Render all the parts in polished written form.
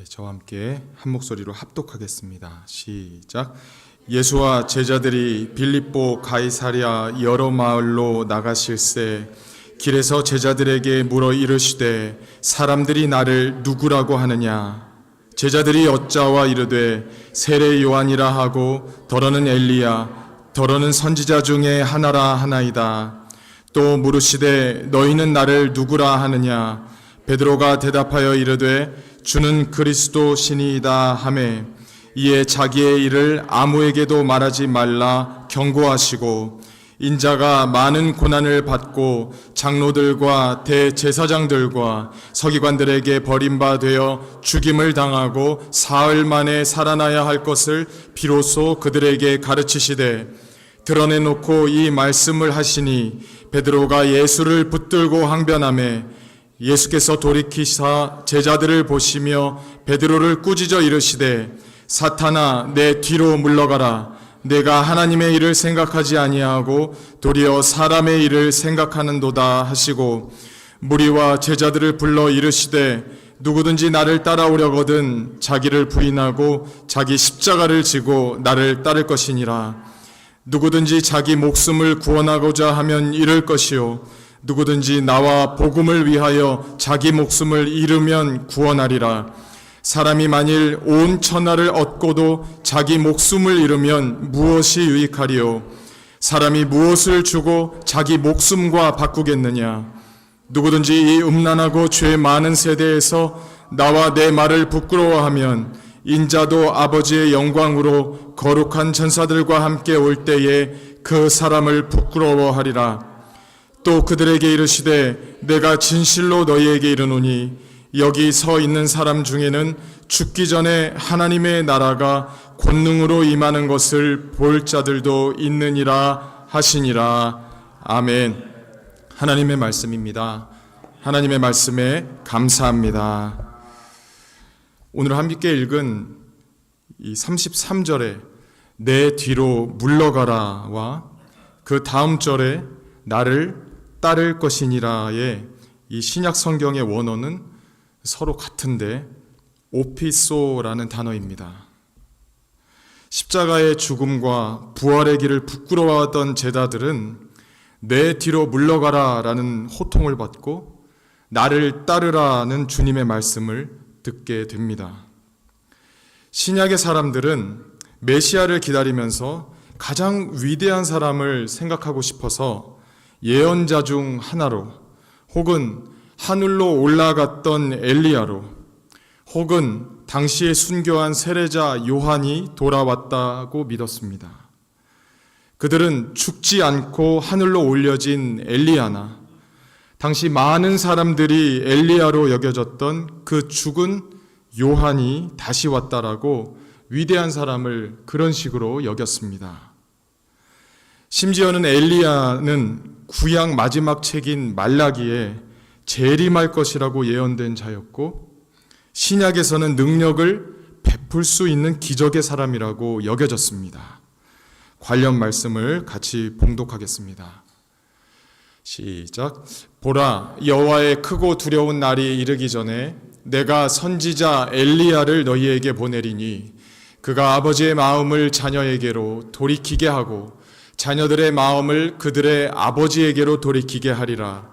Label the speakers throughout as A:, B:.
A: 저와 함께 한 목소리로 합독하겠습니다. 시작. 예수와 제자들이 빌립보 가이사랴 여러 마을로 나가실새 길에서 제자들에게 물어 이르시되 사람들이 나를 누구라고 하느냐? 제자들이 여짜와 이르되 세례 요한이라 하고 더러는 엘리야 더러는 선지자 중에 하나라 하나이다. 또 물으시되 너희는 나를 누구라 하느냐? 베드로가 대답하여 이르되 주는 그리스도 신이이다 하매 이에 자기의 일을 아무에게도 말하지 말라 경고하시고 인자가 많은 고난을 받고 장로들과 대제사장들과 서기관들에게 버림받아 죽임을 당하고 사흘 만에 살아나야 할 것을 비로소 그들에게 가르치시되 드러내놓고 이 말씀을 하시니 베드로가 예수를 붙들고 항변하매 예수께서 돌이키사 제자들을 보시며 베드로를 꾸짖어 이르시되 사탄아 내 뒤로 물러가라. 내가 하나님의 일을 생각하지 아니하고 도리어 사람의 일을 생각하는도다 하시고 무리와 제자들을 불러 이르시되 누구든지 나를 따라오려거든 자기를 부인하고 자기 십자가를 지고 나를 따를 것이니라. 누구든지 자기 목숨을 구원하고자 하면 잃을 것이요 누구든지 나와 복음을 위하여 자기 목숨을 잃으면 구원하리라. 사람이 만일 온 천하를 얻고도 자기 목숨을 잃으면 무엇이 유익하리요? 사람이 무엇을 주고 자기 목숨과 바꾸겠느냐? 누구든지 이 음란하고 죄 많은 세대에서 나와 내 말을 부끄러워하면 인자도 아버지의 영광으로 거룩한 천사들과 함께 올 때에 그 사람을 부끄러워하리라. 또 그들에게 이르시되 내가 진실로 너희에게 이르노니 여기 서 있는 사람 중에는 죽기 전에 하나님의 나라가 권능으로 임하는 것을 볼 자들도 있느니라 하시니라. 아멘. 하나님의 말씀입니다. 하나님의 말씀에 감사합니다. 오늘 함께 읽은 이 33절에 내 뒤로 물러가라와 그 다음 절에 나를 따를 것이니라의 이 신약 성경의 원어는 서로 같은데 오피소라는 단어입니다. 십자가의 죽음과 부활의 길을 부끄러워하던 제자들은 내 뒤로 물러가라라는 호통을 받고 나를 따르라는 주님의 말씀을 듣게 됩니다. 신약의 사람들은 메시아를 기다리면서 가장 위대한 사람을 생각하고 싶어서 예언자 중 하나로 혹은 하늘로 올라갔던 엘리야로 혹은 당시에 순교한 세례자 요한이 돌아왔다고 믿었습니다. 그들은 죽지 않고 하늘로 올려진 엘리야나 당시 많은 사람들이 엘리야로 여겨졌던 그 죽은 요한이 다시 왔다라고 위대한 사람을 그런 식으로 여겼습니다. 심지어는 엘리야는 구약 마지막 책인 말라기에 재림할 것이라고 예언된 자였고 신약에서는 능력을 베풀 수 있는 기적의 사람이라고 여겨졌습니다. 관련 말씀을 같이 봉독하겠습니다. 시작. 보라, 여호와의 크고 두려운 날이 이르기 전에 내가 선지자 엘리야를 너희에게 보내리니 그가 아버지의 마음을 자녀에게로 돌이키게 하고 자녀들의 마음을 그들의 아버지에게로 돌이키게 하리라.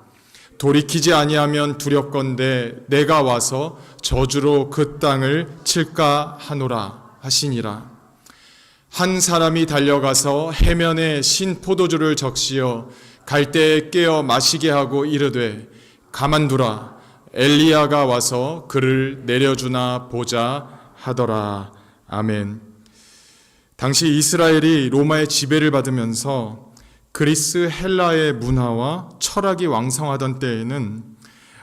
A: 돌이키지 아니하면 두렵건대 내가 와서 저주로 그 땅을 칠까 하노라 하시니라. 한 사람이 달려가서 해면에 신 포도주를 적시어 갈대에 깨어 마시게 하고 이르되 가만두라. 엘리야가 와서 그를 내려주나 보자 하더라. 아멘. 당시 이스라엘이 로마의 지배를 받으면서 그리스 헬라의 문화와 철학이 왕성하던 때에는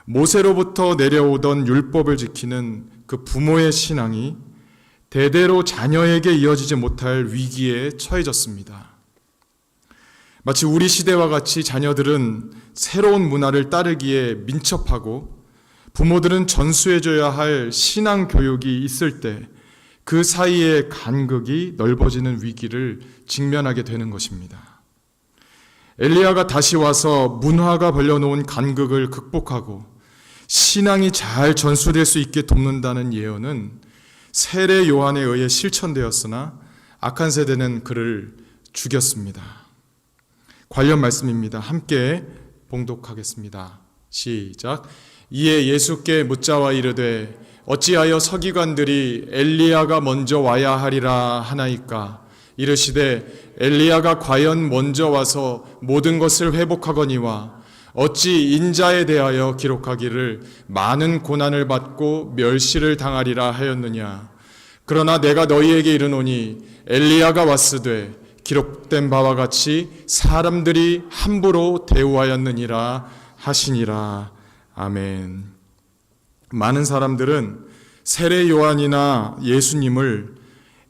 A: 모세로부터 내려오던 율법을 지키는 그 부모의 신앙이 대대로 자녀에게 이어지지 못할 위기에 처해졌습니다. 마치 우리 시대와 같이 자녀들은 새로운 문화를 따르기에 민첩하고 부모들은 전수해줘야 할 신앙 교육이 있을 때 그 사이에 간극이 넓어지는 위기를 직면하게 되는 것입니다. 엘리야가 다시 와서 문화가 벌려놓은 간극을 극복하고 신앙이 잘 전수될 수 있게 돕는다는 예언은 세례 요한에 의해 실천되었으나 악한 세대는 그를 죽였습니다. 관련 말씀입니다. 함께 봉독하겠습니다. 시작. 이에 예수께 묻자와 이르되 어찌하여 서기관들이 엘리야가 먼저 와야 하리라 하나이까? 이르시되 엘리야가 과연 먼저 와서 모든 것을 회복하거니와 어찌 인자에 대하여 기록하기를 많은 고난을 받고 멸시를 당하리라 하였느냐? 그러나 내가 너희에게 이르노니 엘리야가 왔으되 기록된 바와 같이 사람들이 함부로 대우하였느니라 하시니라. 아멘. 많은 사람들은 세례 요한이나 예수님을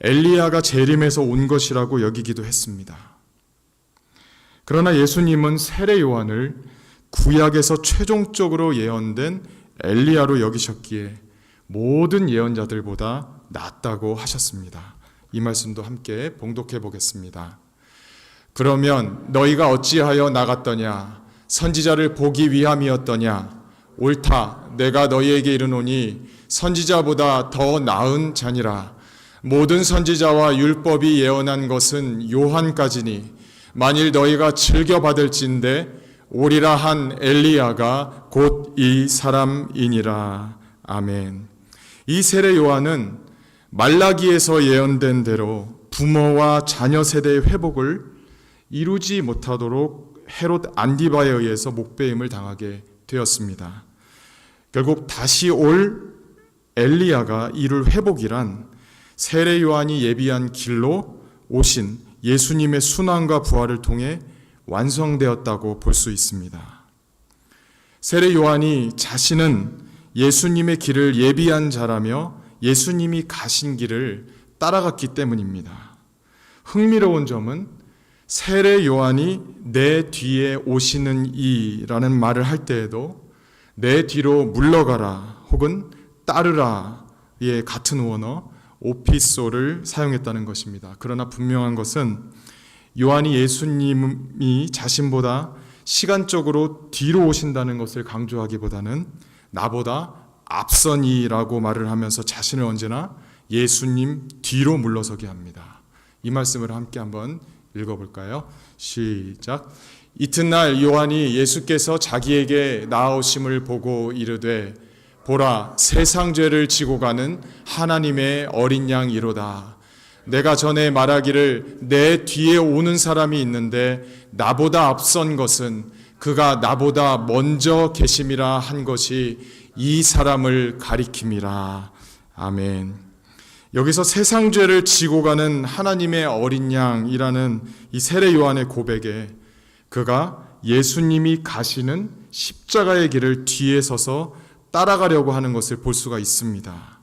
A: 엘리야가 재림해서 온 것이라고 여기기도 했습니다. 그러나 예수님은 세례 요한을 구약에서 최종적으로 예언된 엘리야로 여기셨기에 모든 예언자들보다 낫다고 하셨습니다. 이 말씀도 함께 봉독해 보겠습니다. 그러면 너희가 어찌하여 나갔더냐? 선지자를 보기 위함이었더냐? 옳다. 내가 너희에게 이르노니 선지자보다 더 나은 자니라. 모든 선지자와 율법이 예언한 것은 요한까지니 만일 너희가 즐겨 받을진대 오리라 한 엘리야가 곧 이 사람이니라. 아멘. 이 세례 요한은 말라기에서 예언된 대로 부모와 자녀 세대의 회복을 이루지 못하도록 헤롯 안디바에 의해서 목배임을 당하게 되었습니다. 결국 다시 올 엘리야가 이룰 회복이란 세례 요한이 예비한 길로 오신 예수님의 순환과 부활을 통해 완성되었다고 볼 수 있습니다. 세례 요한이 자신은 예수님의 길을 예비한 자라며 예수님이 가신 길을 따라갔기 때문입니다. 흥미로운 점은 세례 요한이 내 뒤에 오시는 이라는 말을 할 때에도 내 뒤로 물러가라 혹은 따르라의 같은 원어 오피소를 사용했다는 것입니다. 그러나 분명한 것은 요한이 예수님이 자신보다 시간적으로 뒤로 오신다는 것을 강조하기보다는 나보다 앞선이라고 말을 하면서 자신을 언제나 예수님 뒤로 물러서게 합니다. 이 말씀을 함께 한번 읽어볼까요? 시작. 이튿날 요한이 예수께서 자기에게 나아오심을 보고 이르되 보라, 세상 죄를 지고 가는 하나님의 어린 양이로다. 내가 전에 말하기를 내 뒤에 오는 사람이 있는데 나보다 앞선 것은 그가 나보다 먼저 계심이라 한 것이 이 사람을 가리킴이라. 아멘. 여기서 세상 죄를 지고 가는 하나님의 어린 양이라는 이 세례 요한의 고백에 그가 예수님이 가시는 십자가의 길을 뒤에 서서 따라가려고 하는 것을 볼 수가 있습니다.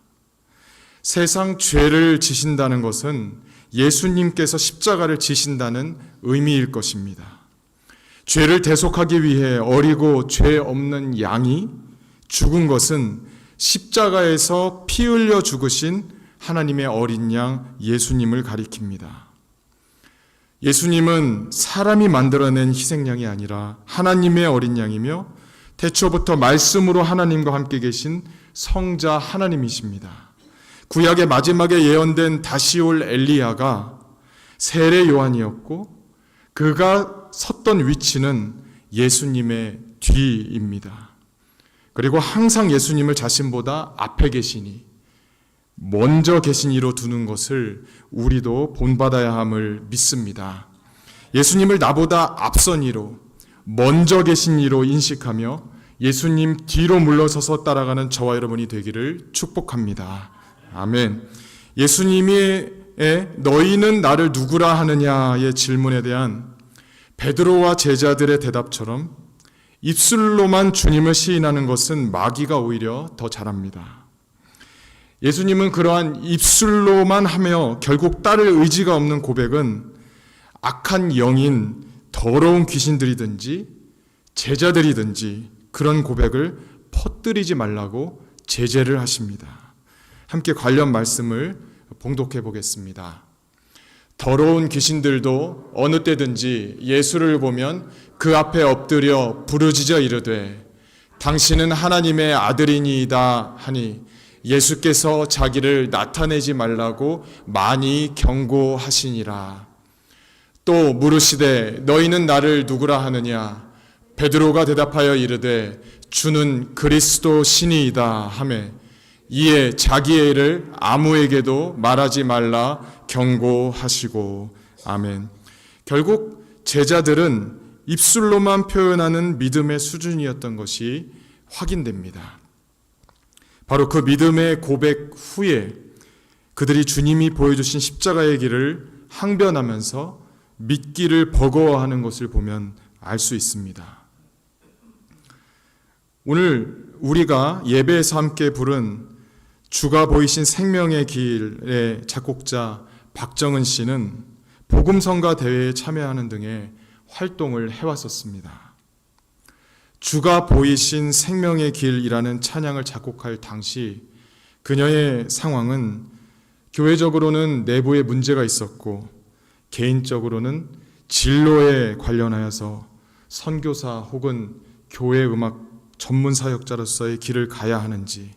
A: 세상 죄를 지신다는 것은 예수님께서 십자가를 지신다는 의미일 것입니다. 죄를 대속하기 위해 어리고 죄 없는 양이 죽은 것은 십자가에서 피 흘려 죽으신 하나님의 어린 양 예수님을 가리킵니다. 예수님은 사람이 만들어낸 희생양이 아니라 하나님의 어린 양이며 태초부터 말씀으로 하나님과 함께 계신 성자 하나님이십니다. 구약의 마지막에 예언된 다시 올 엘리야가 세례 요한이었고 그가 섰던 위치는 예수님의 뒤입니다. 그리고 항상 예수님을 자신보다 앞에 계시니 먼저 계신 이로 두는 것을 우리도 본받아야 함을 믿습니다. 예수님을 나보다 앞선 이로 먼저 계신 이로 인식하며 예수님 뒤로 물러서서 따라가는 저와 여러분이 되기를 축복합니다. 아멘. 예수님이 너희는 나를 누구라 하느냐의 질문에 대한 베드로와 제자들의 대답처럼 입술로만 주님을 시인하는 것은 마귀가 오히려 더 잘합니다. 예수님은 그러한 입술로만 하며 결국 따를 의지가 없는 고백은 악한 영인 더러운 귀신들이든지 제자들이든지 그런 고백을 퍼뜨리지 말라고 제재를 하십니다. 함께 관련 말씀을 봉독해 보겠습니다. 더러운 귀신들도 어느 때든지 예수를 보면 그 앞에 엎드려 부르짖어 이르되 당신은 하나님의 아들이니이다 하니 예수께서 자기를 나타내지 말라고 많이 경고하시니라. 또 물으시되 너희는 나를 누구라 하느냐? 베드로가 대답하여 이르되 주는 그리스도 신이이다 하매 이에 자기의 일을 아무에게도 말하지 말라 경고하시고. 아멘. 결국 제자들은 입술로만 표현하는 믿음의 수준이었던 것이 확인됩니다. 바로 그 믿음의 고백 후에 그들이 주님이 보여주신 십자가의 길을 항변하면서 믿기를 버거워하는 것을 보면 알 수 있습니다. 오늘 우리가 예배에서 함께 부른 주가 보이신 생명의 길의 작곡자 박정은 씨는 복음성가 대회에 참여하는 등의 활동을 해왔었습니다. 주가 보이신 생명의 길이라는 찬양을 작곡할 당시 그녀의 상황은 교회적으로는 내부에 문제가 있었고 개인적으로는 진로에 관련하여서 선교사 혹은 교회 음악 전문 사역자로서의 길을 가야 하는지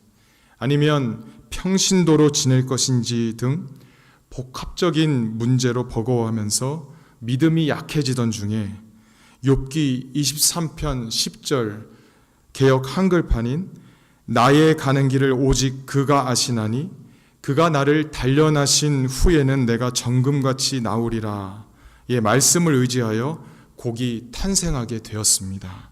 A: 아니면 평신도로 지낼 것인지 등 복합적인 문제로 버거워하면서 믿음이 약해지던 중에 욥기 23편 10절 개역 한글판인 나의 가는 길을 오직 그가 아시나니 그가 나를 단련하신 후에는 내가 정금같이 나오리라 의 말씀을 의지하여 곡이 탄생하게 되었습니다.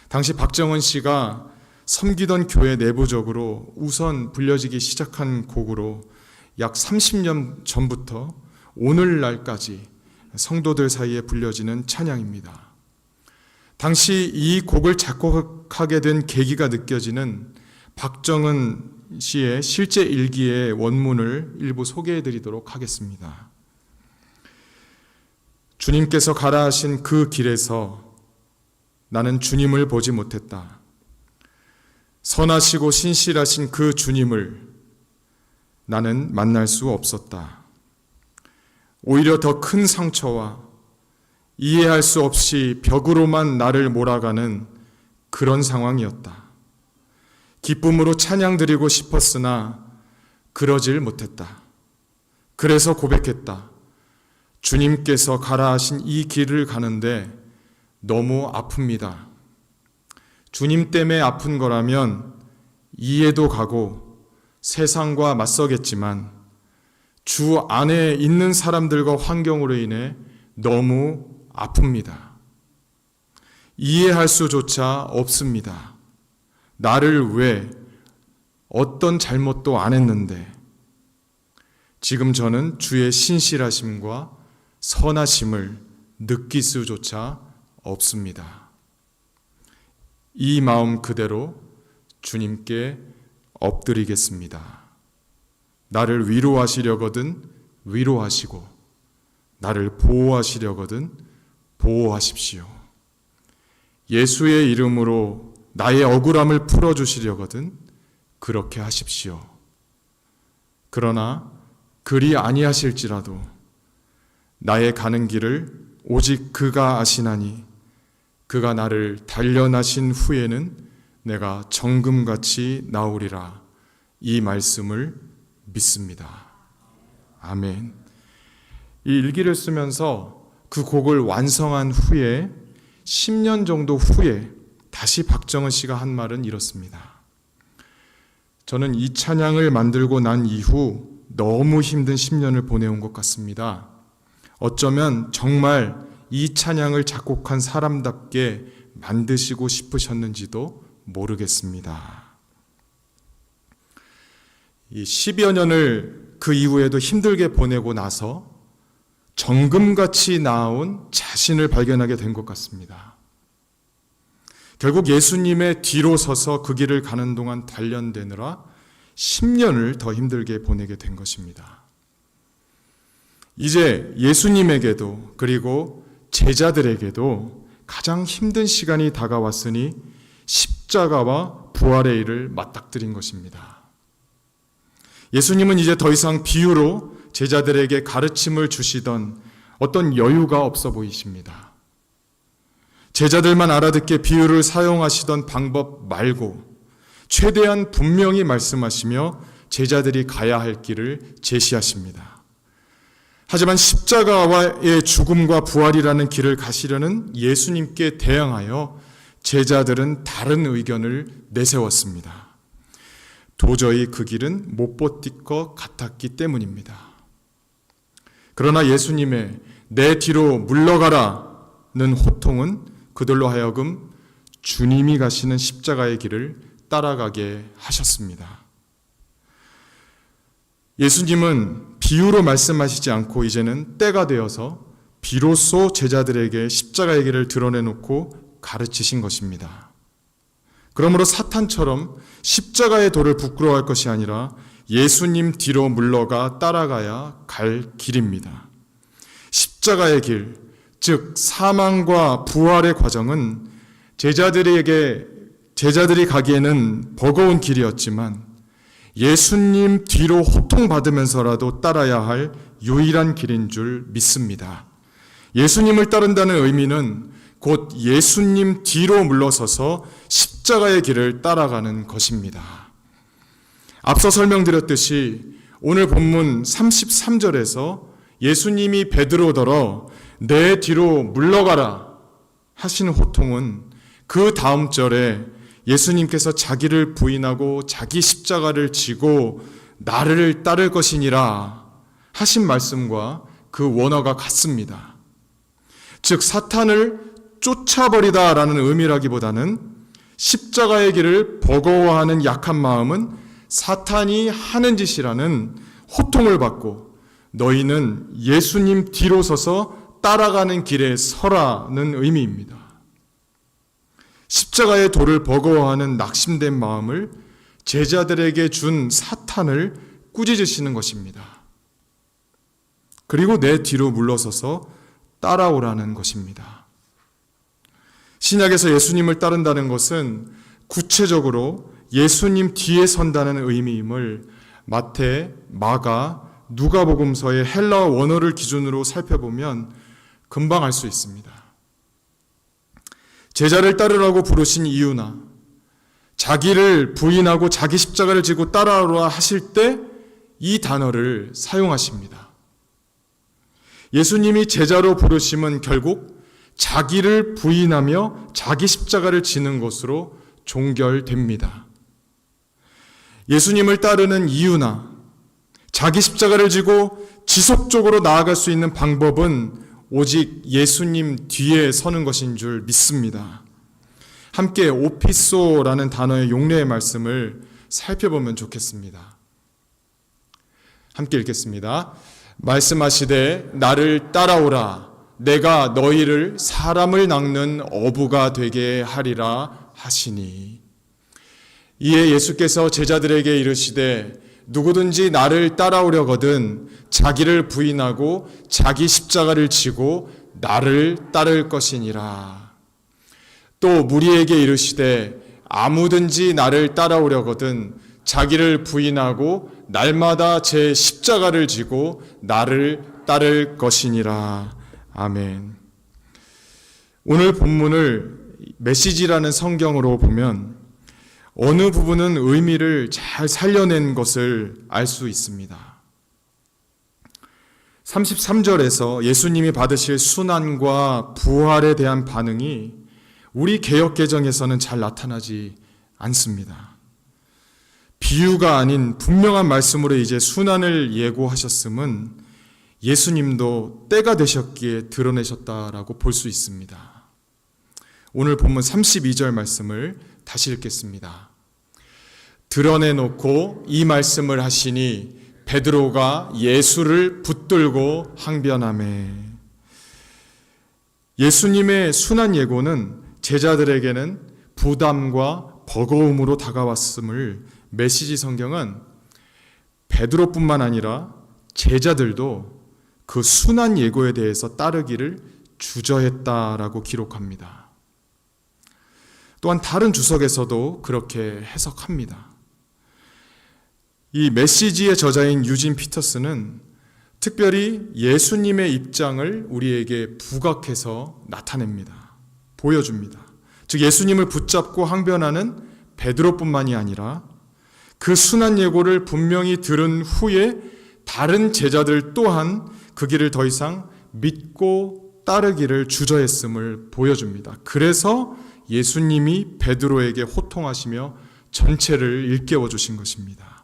A: 당시 박정은 씨가 섬기던 교회 내부적으로 우선 불려지기 시작한 곡으로 약 30년 전부터 오늘날까지 성도들 사이에 불려지는 찬양입니다. 당시 이 곡을 작곡하게 된 계기가 느껴지는 박정은 씨의 실제 일기의 원문을 일부 소개해 드리도록 하겠습니다. 주님께서 가라 하신 그 길에서 나는 주님을 보지 못했다. 선하시고 신실하신 그 주님을 나는 만날 수 없었다. 오히려 더 큰 상처와 이해할 수 없이 벽으로만 나를 몰아가는 그런 상황이었다. 기쁨으로 찬양 드리고 싶었으나 그러질 못했다. 그래서 고백했다. 주님께서 가라 하신 이 길을 가는데 너무 아픕니다. 주님 때문에 아픈 거라면 이해도 가고 세상과 맞서겠지만 주 안에 있는 사람들과 환경으로 인해 너무 아픕니다. 이해할 수조차 없습니다. 나를 왜 어떤 잘못도 안 했는데 지금 저는 주의 신실하심과 선하심을 느낄 수조차 없습니다. 이 마음 그대로 주님께 엎드리겠습니다. 나를 위로하시려거든 위로하시고 나를 보호하시려거든 보호하십시오. 예수의 이름으로 나의 억울함을 풀어주시려거든 그렇게 하십시오. 그러나 그리 아니하실지라도 나의 가는 길을 오직 그가 아시나니 그가 나를 단련하신 후에는 내가 정금같이 나오리라. 이 말씀을 믿습니다. 아멘. 이 일기를 쓰면서 그 곡을 완성한 후에 10년 정도 후에 다시 박정은 씨가 한 말은 이렇습니다. 저는 이 찬양을 만들고 난 이후 너무 힘든 10년을 보내온 것 같습니다. 어쩌면 정말 이 찬양을 작곡한 사람답게 만드시고 싶으셨는지도 모르겠습니다. 이 10여 년을 그 이후에도 힘들게 보내고 나서 정금같이 나온 자신을 발견하게 된 것 같습니다. 결국 예수님의 뒤로 서서 그 길을 가는 동안 단련되느라 10년을 더 힘들게 보내게 된 것입니다. 이제 예수님에게도 그리고 제자들에게도 가장 힘든 시간이 다가왔으니 십자가와 부활의 일을 맞닥뜨린 것입니다. 예수님은 이제 더 이상 비유로 제자들에게 가르침을 주시던 어떤 여유가 없어 보이십니다. 제자들만 알아듣게 비유를 사용하시던 방법 말고 최대한 분명히 말씀하시며 제자들이 가야 할 길을 제시하십니다. 하지만 십자가와의 죽음과 부활이라는 길을 가시려는 예수님께 대항하여 제자들은 다른 의견을 내세웠습니다. 도저히 그 길은 못 버틸 것 같았기 때문입니다. 그러나 예수님의 내 뒤로 물러가라는 호통은 그들로 하여금 주님이 가시는 십자가의 길을 따라가게 하셨습니다. 예수님은 비유로 말씀하시지 않고 이제는 때가 되어서 비로소 제자들에게 십자가의 길을 드러내놓고 가르치신 것입니다. 그러므로 사탄처럼 십자가의 도를 부끄러워할 것이 아니라 예수님 뒤로 물러가 따라가야 갈 길입니다. 십자가의 길, 즉 사망과 부활의 과정은 제자들이 가기에는 버거운 길이었지만 예수님 뒤로 호통받으면서라도 따라야 할 유일한 길인 줄 믿습니다. 예수님을 따른다는 의미는 곧 예수님 뒤로 물러서서 십자가의 길을 따라가는 것입니다. 앞서 설명드렸듯이 오늘 본문 33절에서 예수님이 베드로더러 내 뒤로 물러가라 하시는 호통은 그 다음 절에 예수님께서 자기를 부인하고 자기 십자가를 지고 나를 따를 것이니라 하신 말씀과 그 원어가 같습니다. 즉 사탄을 쫓아버리다라는 의미라기보다는 십자가의 길을 버거워하는 약한 마음은 사탄이 하는 짓이라는 호통을 받고 너희는 예수님 뒤로 서서 따라가는 길에 서라는 의미입니다. 십자가의 도를 버거워하는 낙심된 마음을 제자들에게 준 사탄을 꾸짖으시는 것입니다. 그리고 내 뒤로 물러서서 따라오라는 것입니다. 신약에서 예수님을 따른다는 것은 구체적으로 예수님 뒤에 선다는 의미임을 마태, 마가, 누가복음서의 헬라어 원어를 기준으로 살펴보면 금방 알 수 있습니다. 제자를 따르라고 부르신 이유나 자기를 부인하고 자기 십자가를 지고 따라오라 하실 때 이 단어를 사용하십니다. 예수님이 제자로 부르심은 결국 자기를 부인하며 자기 십자가를 지는 것으로 종결됩니다. 예수님을 따르는 이유나 자기 십자가를 지고 지속적으로 나아갈 수 있는 방법은 오직 예수님 뒤에 서는 것인 줄 믿습니다. 함께 오피소라는 단어의 용례의 말씀을 살펴보면 좋겠습니다. 함께 읽겠습니다. 말씀하시되 나를 따라오라 내가 너희를 사람을 낚는 어부가 되게 하리라 하시니. 이에 예수께서 제자들에게 이르시되 누구든지 나를 따라오려거든 자기를 부인하고 자기 십자가를 지고 나를 따를 것이니라. 또 무리에게 이르시되 아무든지 나를 따라오려거든 자기를 부인하고 날마다 제 십자가를 지고 나를 따를 것이니라. 아멘. 오늘 본문을 메시지라는 성경으로 보면 어느 부분은 의미를 잘 살려낸 것을 알 수 있습니다. 33절에서 예수님이 받으실 순환과 부활에 대한 반응이 우리 개역개정에서는 잘 나타나지 않습니다. 비유가 아닌 분명한 말씀으로 이제 순환을 예고하셨음은 예수님도 때가 되셨기에 드러내셨다라고 볼 수 있습니다. 오늘 본문 32절 말씀을 다시 읽겠습니다. 드러내놓고 이 말씀을 하시니 베드로가 예수를 붙들고 항변하매. 예수님의 순환 예고는 제자들에게는 부담과 버거움으로 다가왔음을 메시지 성경은 베드로뿐만 아니라 제자들도 그 순환 예고에 대해서 따르기를 주저했다라고 기록합니다. 또한 다른 주석에서도 그렇게 해석합니다. 이 메시지의 저자인 유진 피터스는 특별히 예수님의 입장을 우리에게 부각해서 나타냅니다. 보여줍니다. 즉 예수님을 붙잡고 항변하는 베드로뿐만이 아니라 그 순한 예고를 분명히 들은 후에 다른 제자들 또한 그 길을 더 이상 믿고 따르기를 주저했음을 보여줍니다. 그래서 예수님이 베드로에게 호통하시며 전체를 일깨워 주신 것입니다.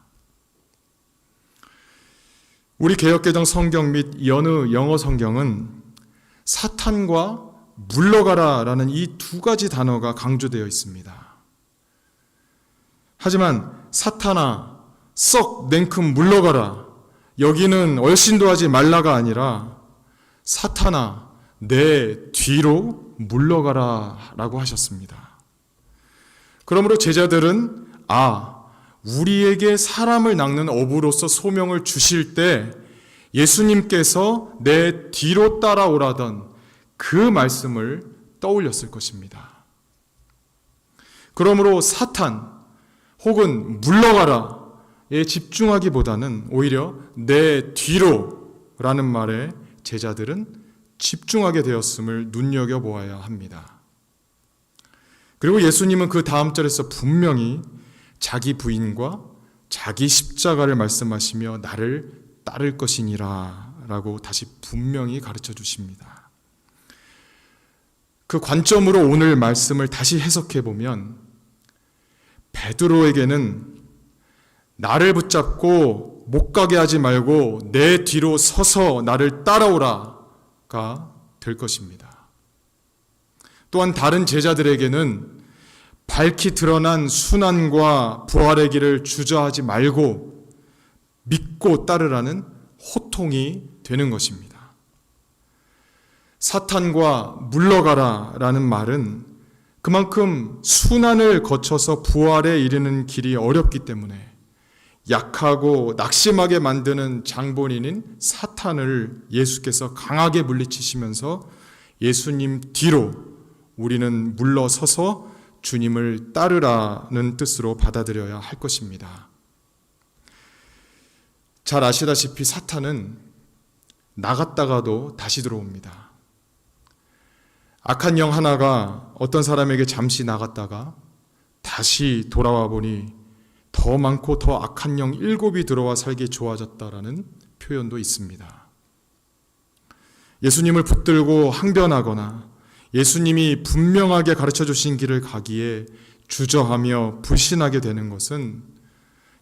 A: 우리 개역개정 성경 및 여느 영어 성경은 사탄과 물러가라라는 이 두 가지 단어가 강조되어 있습니다. 하지만 사탄아 썩 냉큼 물러가라, 여기는 얼씬도 하지 말라가 아니라 사탄아 내 뒤로 물러가라 라고 하셨습니다. 그러므로 제자들은 우리에게 사람을 낚는 어부로서 소명을 주실 때 예수님께서 내 뒤로 따라오라던 그 말씀을 떠올렸을 것입니다. 그러므로 사탄 혹은 물러가라에 집중하기보다는 오히려 내 뒤로라는 말에 제자들은 집중하게 되었음을 눈여겨보아야 합니다. 그리고 예수님은 그 다음 절에서 분명히 자기 부인과 자기 십자가를 말씀하시며 나를 따를 것이니라 라고 다시 분명히 가르쳐 주십니다. 그 관점으로 오늘 말씀을 다시 해석해 보면 베드로에게는 나를 붙잡고 못 가게 하지 말고 내 뒤로 서서 나를 따라오라가 될 것입니다. 또한 다른 제자들에게는 밝히 드러난 순환과 부활의 길을 주저하지 말고 믿고 따르라는 호통이 되는 것입니다. 사탄과 물러가라라는 말은 그만큼 순환을 거쳐서 부활에 이르는 길이 어렵기 때문에 약하고 낙심하게 만드는 장본인인 사탄을 예수께서 강하게 물리치시면서 예수님 뒤로 우리는 물러서서 주님을 따르라는 뜻으로 받아들여야 할 것입니다. 잘 아시다시피 사탄은 나갔다가도 다시 들어옵니다. 악한 영 하나가 어떤 사람에게 잠시 나갔다가 다시 돌아와 보니 더 많고 더 악한 영 7이 들어와 살기 좋아졌다라는 표현도 있습니다. 예수님을 붙들고 항변하거나 예수님이 분명하게 가르쳐 주신 길을 가기에 주저하며 불신하게 되는 것은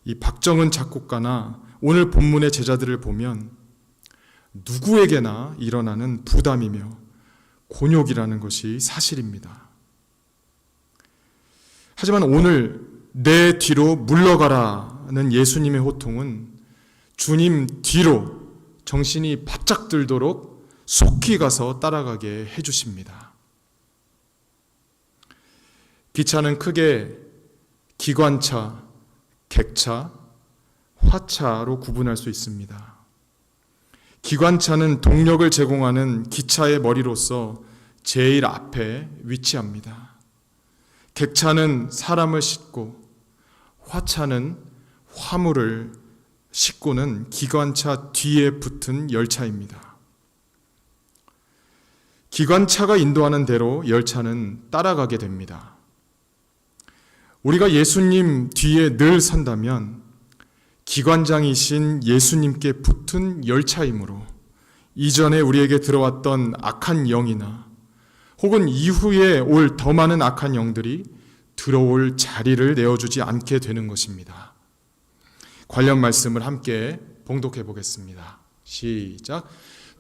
A: 이 박정은 작곡가나 오늘 본문의 제자들을 보면 누구에게나 일어나는 부담이며 곤욕이라는 것이 사실입니다. 하지만 오늘 내 뒤로 물러가라는 예수님의 호통은 주님 뒤로 정신이 바짝 들도록 속히 가서 따라가게 해주십니다. 기차는 크게 기관차, 객차, 화차로 구분할 수 있습니다. 기관차는 동력을 제공하는 기차의 머리로서 제일 앞에 위치합니다. 객차는 사람을 싣고 화차는 화물을 싣고는 기관차 뒤에 붙은 열차입니다. 기관차가 인도하는 대로 열차는 따라가게 됩니다. 우리가 예수님 뒤에 늘 선다면 기관장이신 예수님께 붙은 열차이므로 이전에 우리에게 들어왔던 악한 영이나 혹은 이후에 올 더 많은 악한 영들이 들어올 자리를 내어주지 않게 되는 것입니다. 관련 말씀을 함께 봉독해 보겠습니다. 시작.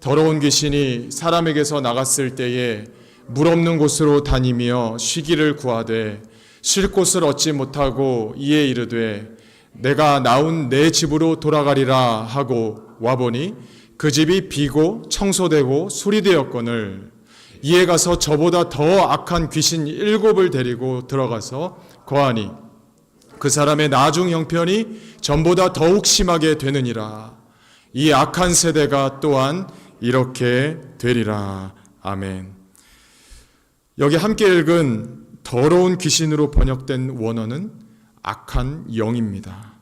A: 더러운 귀신이 사람에게서 나갔을 때에 물 없는 곳으로 다니며 쉬기를 구하되 쉴 곳을 얻지 못하고 이에 이르되 내가 나온 내 집으로 돌아가리라 하고 와보니 그 집이 비고 청소되고 수리되었거늘 이에 가서 저보다 더 악한 귀신 7을 데리고 들어가서 거하니 그 사람의 나중 형편이 전보다 더욱 심하게 되느니라. 이 악한 세대가 또한 이렇게 되리라. 아멘. 여기 함께 읽은 더러운 귀신으로 번역된 원어는 악한 영입니다.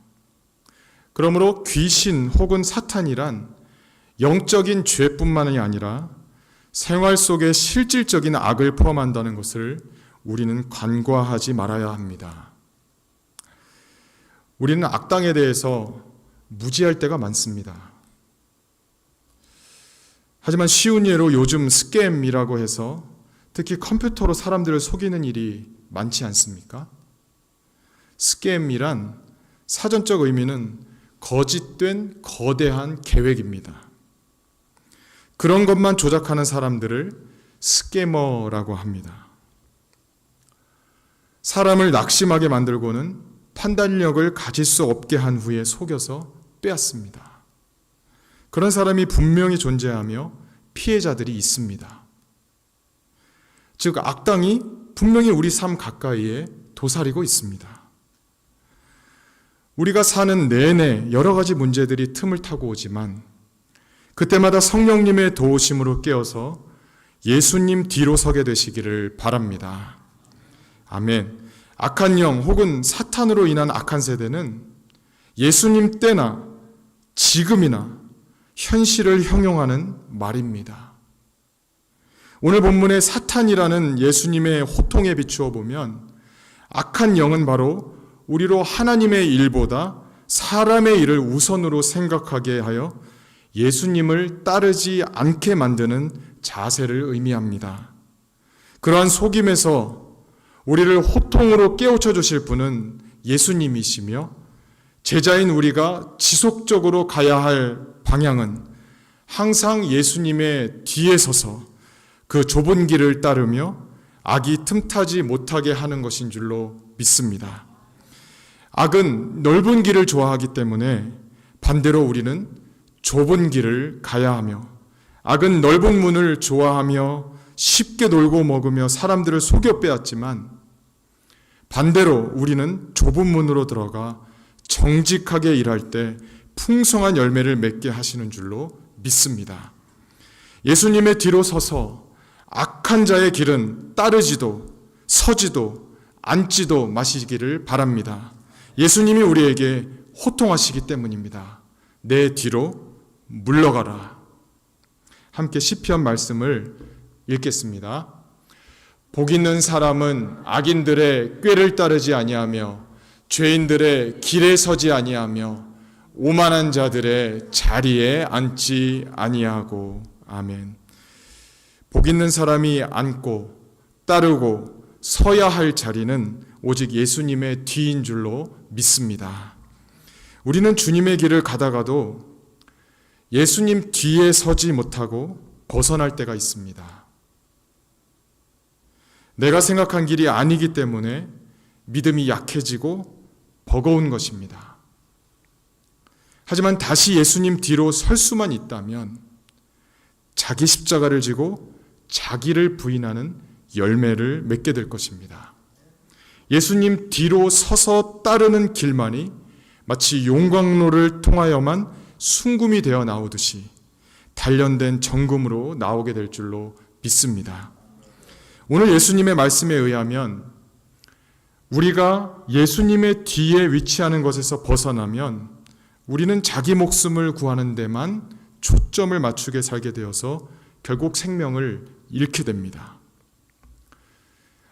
A: 그러므로 귀신 혹은 사탄이란 영적인 죄뿐만이 아니라 생활 속에 실질적인 악을 포함한다는 것을 우리는 간과하지 말아야 합니다. 우리는 악당에 대해서 무지할 때가 많습니다. 하지만 쉬운 예로 요즘 스캠이라고 해서 특히 컴퓨터로 사람들을 속이는 일이 많지 않습니까? 스캠이란 사전적 의미는 거짓된 거대한 계획입니다. 그런 것만 조작하는 사람들을 스캐머라고 합니다. 사람을 낙심하게 만들고는 판단력을 가질 수 없게 한 후에 속여서 빼앗습니다. 그런 사람이 분명히 존재하며 피해자들이 있습니다. 즉 악당이 분명히 우리 삶 가까이에 도사리고 있습니다. 우리가 사는 내내 여러 가지 문제들이 틈을 타고 오지만 그때마다 성령님의 도우심으로 깨어서 예수님 뒤로 서게 되시기를 바랍니다. 아멘. 악한 영 혹은 사탄으로 인한 악한 세대는 예수님 때나 지금이나 현실을 형용하는 말입니다. 오늘 본문의 사탄이라는 예수님의 호통에 비추어 보면 악한 영은 바로 우리로 하나님의 일보다 사람의 일을 우선으로 생각하게 하여 예수님을 따르지 않게 만드는 자세를 의미합니다. 그러한 속임에서 우리를 호통으로 깨우쳐 주실 분은 예수님이시며 제자인 우리가 지속적으로 가야 할 방향은 항상 예수님의 뒤에 서서 그 좁은 길을 따르며 악이 틈타지 못하게 하는 것인 줄로 믿습니다. 악은 넓은 길을 좋아하기 때문에 반대로 우리는 좁은 길을 가야 하며 악은 넓은 문을 좋아하며 쉽게 놀고 먹으며 사람들을 속여 빼앗지만 반대로 우리는 좁은 문으로 들어가 정직하게 일할 때 풍성한 열매를 맺게 하시는 줄로 믿습니다. 예수님의 뒤로 서서 악한 자의 길은 따르지도 서지도 앉지도 마시기를 바랍니다. 예수님이 우리에게 호통하시기 때문입니다. 내 뒤로 물러가라. 함께 시편 말씀을 읽겠습니다. 복 있는 사람은 악인들의 꾀를 따르지 아니하며 죄인들의 길에 서지 아니하며 오만한 자들의 자리에 앉지 아니하고. 아멘. 복 있는 사람이 앉고 따르고 서야 할 자리는 오직 예수님의 뒤인 줄로 믿습니다. 우리는 주님의 길을 가다가도 예수님 뒤에 서지 못하고 벗어날 때가 있습니다. 내가 생각한 길이 아니기 때문에 믿음이 약해지고 버거운 것입니다. 하지만 다시 예수님 뒤로 설 수만 있다면 자기 십자가를 지고 자기를 부인하는 열매를 맺게 될 것입니다. 예수님 뒤로 서서 따르는 길만이 마치 용광로를 통하여만 순금이 되어 나오듯이 단련된 정금으로 나오게 될 줄로 믿습니다. 오늘 예수님의 말씀에 의하면 우리가 예수님의 뒤에 위치하는 것에서 벗어나면 우리는 자기 목숨을 구하는 데만 초점을 맞추게 살게 되어서 결국 생명을 잃게 됩니다.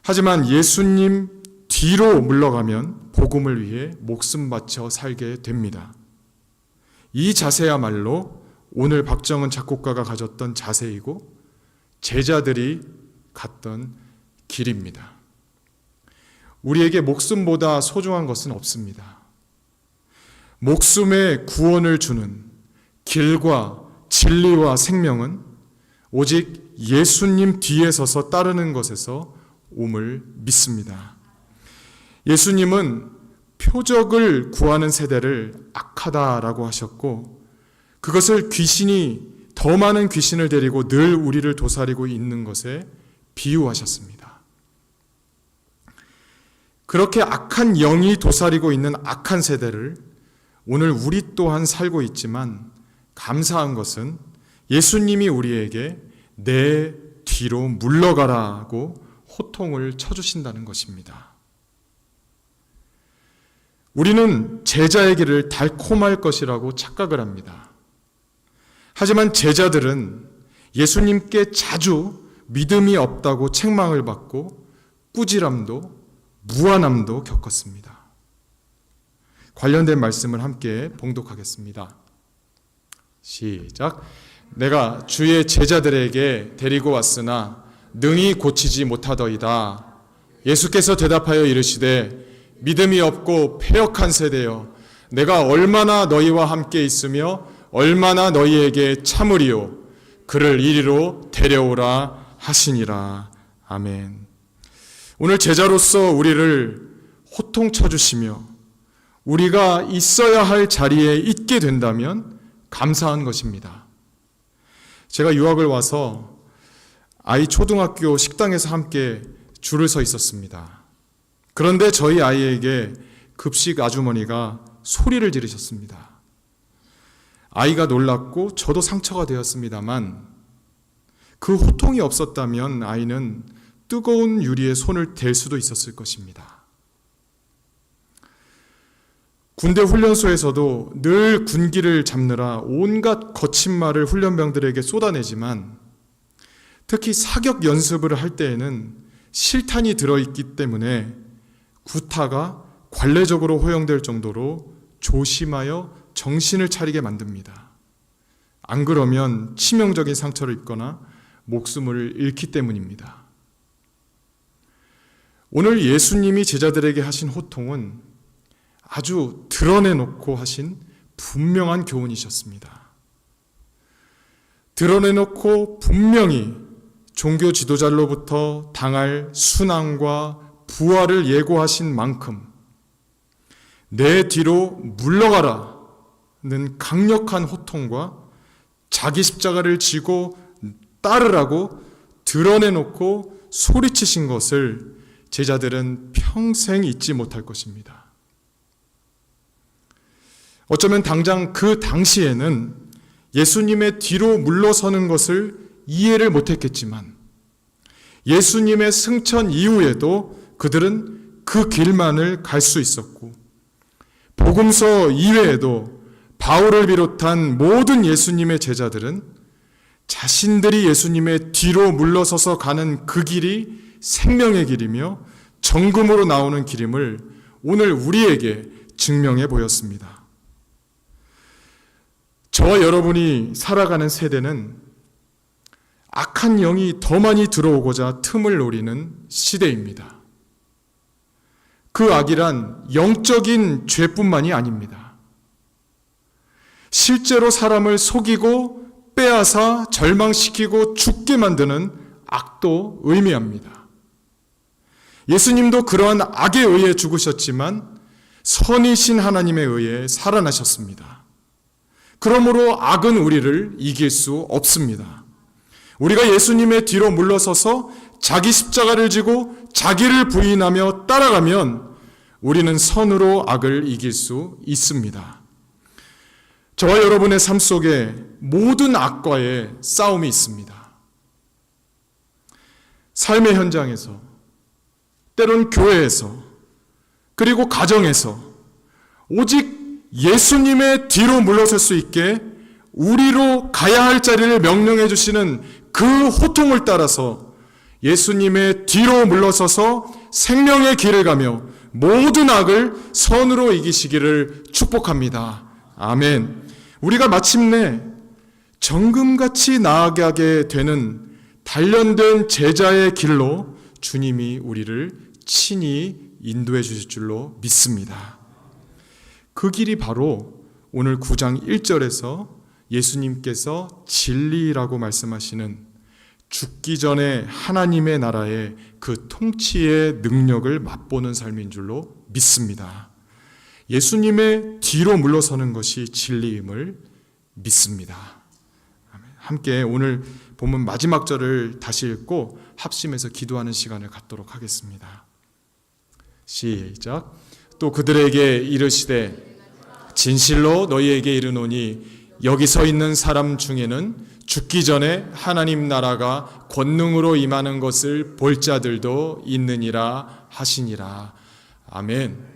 A: 하지만 예수님 뒤로 물러가면 복음을 위해 목숨 바쳐 살게 됩니다. 이 자세야말로 오늘 박정은 작곡가가 가졌던 자세이고 제자들이 갔던 길입니다. 우리에게 목숨보다 소중한 것은 없습니다. 목숨의 구원을 주는 길과 진리와 생명은 오직 예수님 뒤에 서서 따르는 것에서 옴을 믿습니다. 예수님은 표적을 구하는 세대를 악하다라고 하셨고 그것을 귀신이 더 많은 귀신을 데리고 늘 우리를 도사리고 있는 것에 비유하셨습니다. 그렇게 악한 영이 도사리고 있는 악한 세대를 오늘 우리 또한 살고 있지만 감사한 것은 예수님이 우리에게 내 뒤로 물러가라고 호통을 쳐주신다는 것입니다. 우리는 제자의 길을 달콤할 것이라고 착각을 합니다. 하지만 제자들은 예수님께 자주 믿음이 없다고 책망을 받고 꾸지람도 무안함도 겪었습니다. 관련된 말씀을 함께 봉독하겠습니다. 시작. 내가 주의 제자들에게 데리고 왔으나 능히 고치지 못하더이다. 예수께서 대답하여 이르시되 믿음이 없고 패역한 세대여, 내가 얼마나 너희와 함께 있으며 얼마나 너희에게 참으리요. 그를 이리로 데려오라 하시니라. 아멘. 오늘 제자로서 우리를 호통쳐 주시며 우리가 있어야 할 자리에 있게 된다면 감사한 것입니다. 제가 유학을 와서 아이 초등학교 식당에서 함께 줄을 서 있었습니다. 그런데 저희 아이에게 급식 아주머니가 소리를 지르셨습니다. 아이가 놀랐고 저도 상처가 되었습니다만 그 호통이 없었다면 아이는 뜨거운 유리에 손을 댈 수도 있었을 것입니다. 군대 훈련소에서도 늘 군기를 잡느라 온갖 거친 말을 훈련병들에게 쏟아내지만 특히 사격 연습을 할 때에는 실탄이 들어있기 때문에 구타가 관례적으로 허용될 정도로 조심하여 정신을 차리게 만듭니다. 안 그러면 치명적인 상처를 입거나 목숨을 잃기 때문입니다. 오늘 예수님이 제자들에게 하신 호통은 아주 드러내놓고 하신 분명한 교훈이셨습니다. 드러내놓고 분명히 종교 지도자로부터 당할 순환과 부활을 예고하신 만큼 내 뒤로 물러가라는 강력한 호통과 자기 십자가를 지고 따르라고 드러내놓고 소리치신 것을 제자들은 평생 잊지 못할 것입니다. 어쩌면 당장 그 당시에는 예수님의 뒤로 물러서는 것을 이해를 못했겠지만 예수님의 승천 이후에도 그들은 그 길만을 갈 수 있었고 복음서 이외에도 바울을 비롯한 모든 예수님의 제자들은 자신들이 예수님의 뒤로 물러서서 가는 그 길이 생명의 길이며 정금으로 나오는 길임을 오늘 우리에게 증명해 보였습니다. 저와 여러분이 살아가는 세대는 악한 영이 더 많이 들어오고자 틈을 노리는 시대입니다. 그 악이란 영적인 죄뿐만이 아닙니다. 실제로 사람을 속이고 빼앗아 절망시키고 죽게 만드는 악도 의미합니다. 예수님도 그러한 악에 의해 죽으셨지만 선이신 하나님에 의해 살아나셨습니다. 그러므로 악은 우리를 이길 수 없습니다. 우리가 예수님의 뒤로 물러서서 자기 십자가를 지고 자기를 부인하며 따라가면 우리는 선으로 악을 이길 수 있습니다. 저와 여러분의 삶 속에 모든 악과의 싸움이 있습니다. 삶의 현장에서, 때론 교회에서, 그리고 가정에서 오직 예수님의 뒤로 물러설 수 있게 우리로 가야 할 자리를 명령해 주시는 그 호통을 따라서 예수님의 뒤로 물러서서 생명의 길을 가며 모든 악을 선으로 이기시기를 축복합니다. 아멘. 우리가 마침내 정금같이 나아가게 되는 단련된 제자의 길로 주님이 우리를 친히 인도해 주실 줄로 믿습니다. 그 길이 바로 오늘 9장 1절에서 예수님께서 진리라고 말씀하시는 죽기 전에 하나님의 나라의 그 통치의 능력을 맛보는 삶인 줄로 믿습니다. 예수님의 뒤로 물러서는 것이 진리임을 믿습니다. 함께 오늘 본문 마지막 절을 다시 읽고 합심해서 기도하는 시간을 갖도록 하겠습니다. 시작. 또 그들에게 이르시되 진실로 너희에게 이르노니 여기 서 있는 사람 중에는 죽기 전에 하나님 나라가 권능으로 임하는 것을 볼 자들도 있느니라 하시니라. 아멘.